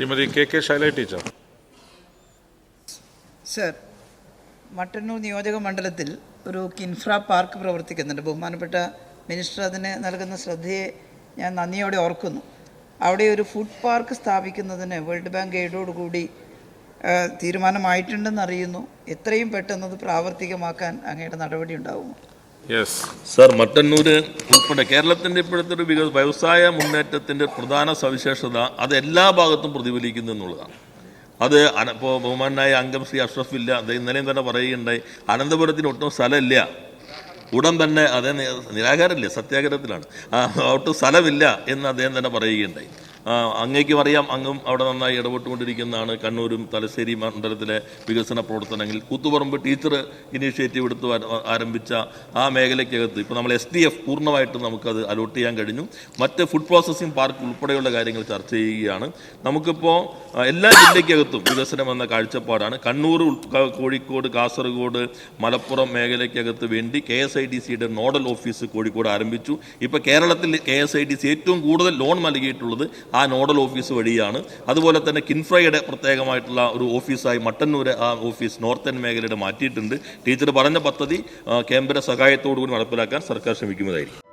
Shrimati K Shaila teacher. Sir, Mattannur നിയോജക മണ്ഡലത്തിൽ ഒരു കിൻഫ്ര പാർക്ക് പ്രവർത്തിക്കുന്നുണ്ട്. ബഹുമാനപ്പെട്ട മിനിസ്റ്റർ അതിന് നൽകുന്ന ശ്രദ്ധയെ ഞാൻ നന്ദിയോടെ ഓർക്കുന്നു. അവിടെ ഒരു ഫുഡ് പാർക്ക് സ്ഥാപിക്കുന്നതിന് വേൾഡ് ബാങ്ക് എയ്ഡോടുകൂടി തീരുമാനമായിട്ടുണ്ടെന്ന് അറിയുന്നു. എത്രയും പെട്ടെന്ന് അത് പ്രാവർത്തികമാക്കാൻ അങ്ങയുടെ നടപടി ഉണ്ടാകുമോ? സർ, മട്ടന്നൂര് ഉൾപ്പെടെ കേരളത്തിൻ്റെ ഇപ്പോഴത്തെ ഒരു വ്യവസായ മുന്നേറ്റത്തിൻ്റെ പ്രധാന സവിശേഷത അത് എല്ലാ ഭാഗത്തും പ്രതിഫലിക്കുന്നു എന്നുള്ളതാണ്. അത് ഇപ്പോൾ ബഹുമാനായ അംഗം ശ്രീ അഷ്റഫില്ല അദ്ദേഹം ഇന്നലെയും തന്നെ പറയുകയുണ്ടായി, അനന്തപുരത്തിന് ഒട്ടും സ്ഥലമില്ല, ഉടൻ തന്നെ അതേ നിരാകാരമില്ല, സത്യാഗ്രഹത്തിലാണ്, ഒട്ടും സ്ഥലമില്ല എന്ന് അദ്ദേഹം തന്നെ പറയുകയുണ്ടായി. അങ്ങേക്കും അറിയാം, അങ്ങും അവിടെ നന്നായി ഇടപെട്ടുകൊണ്ടിരിക്കുന്നതാണ്. കണ്ണൂരും തലശ്ശേരി മണ്ഡലത്തിലെ വികസന പ്രവർത്തനങ്ങളിൽ കൂത്തുപറമ്പ് ടീച്ചർ ഇനീഷ്യേറ്റീവ് എടുത്ത് ആരംഭിച്ച ആ മേഖലയ്ക്കകത്ത് ഇപ്പോൾ നമ്മൾ SDF പൂർണ്ണമായിട്ടും നമുക്കത് അലോട്ട് ചെയ്യാൻ കഴിഞ്ഞു. മറ്റ് ഫുഡ് പ്രോസസ്സിംഗ് പാർക്ക് ഉൾപ്പെടെയുള്ള കാര്യങ്ങൾ ചർച്ച ചെയ്യുകയാണ്. നമുക്കിപ്പോൾ എല്ലാ ജില്ലയ്ക്കകത്തും വികസനം എന്ന കാഴ്ചപ്പാടാണ്. കണ്ണൂർ, കോഴിക്കോട്, കാസർഗോഡ്, മലപ്പുറം മേഖലയ്ക്കകത്ത് വേണ്ടി KSIDCയുടെ നോഡൽ ഓഫീസ് കോഴിക്കോട് ആരംഭിച്ചു. ഇപ്പോൾ കേരളത്തിൽ KSIDC ഏറ്റവും കൂടുതൽ ലോൺ നൽകിയിട്ടുള്ളത് ആ നോഡൽ ഓഫീസ് വഴിയാണ്. അതുപോലെ തന്നെ കിൻഫ്രയുടെ പ്രത്യേകമായിട്ടുള്ള ഒരു ഓഫീസായി മട്ടന്നൂര് ആ ഓഫീസ് നോർത്തേൺ മേഖലയുടെ മാറ്റിയിട്ടുണ്ട്. ടീച്ചർ പറഞ്ഞ പദ്ധതി കേന്ദ്ര സഹായത്തോടുകൂടി നടപ്പിലാക്കാൻ സർക്കാർ ശ്രമിക്കുന്നതായിരിക്കും.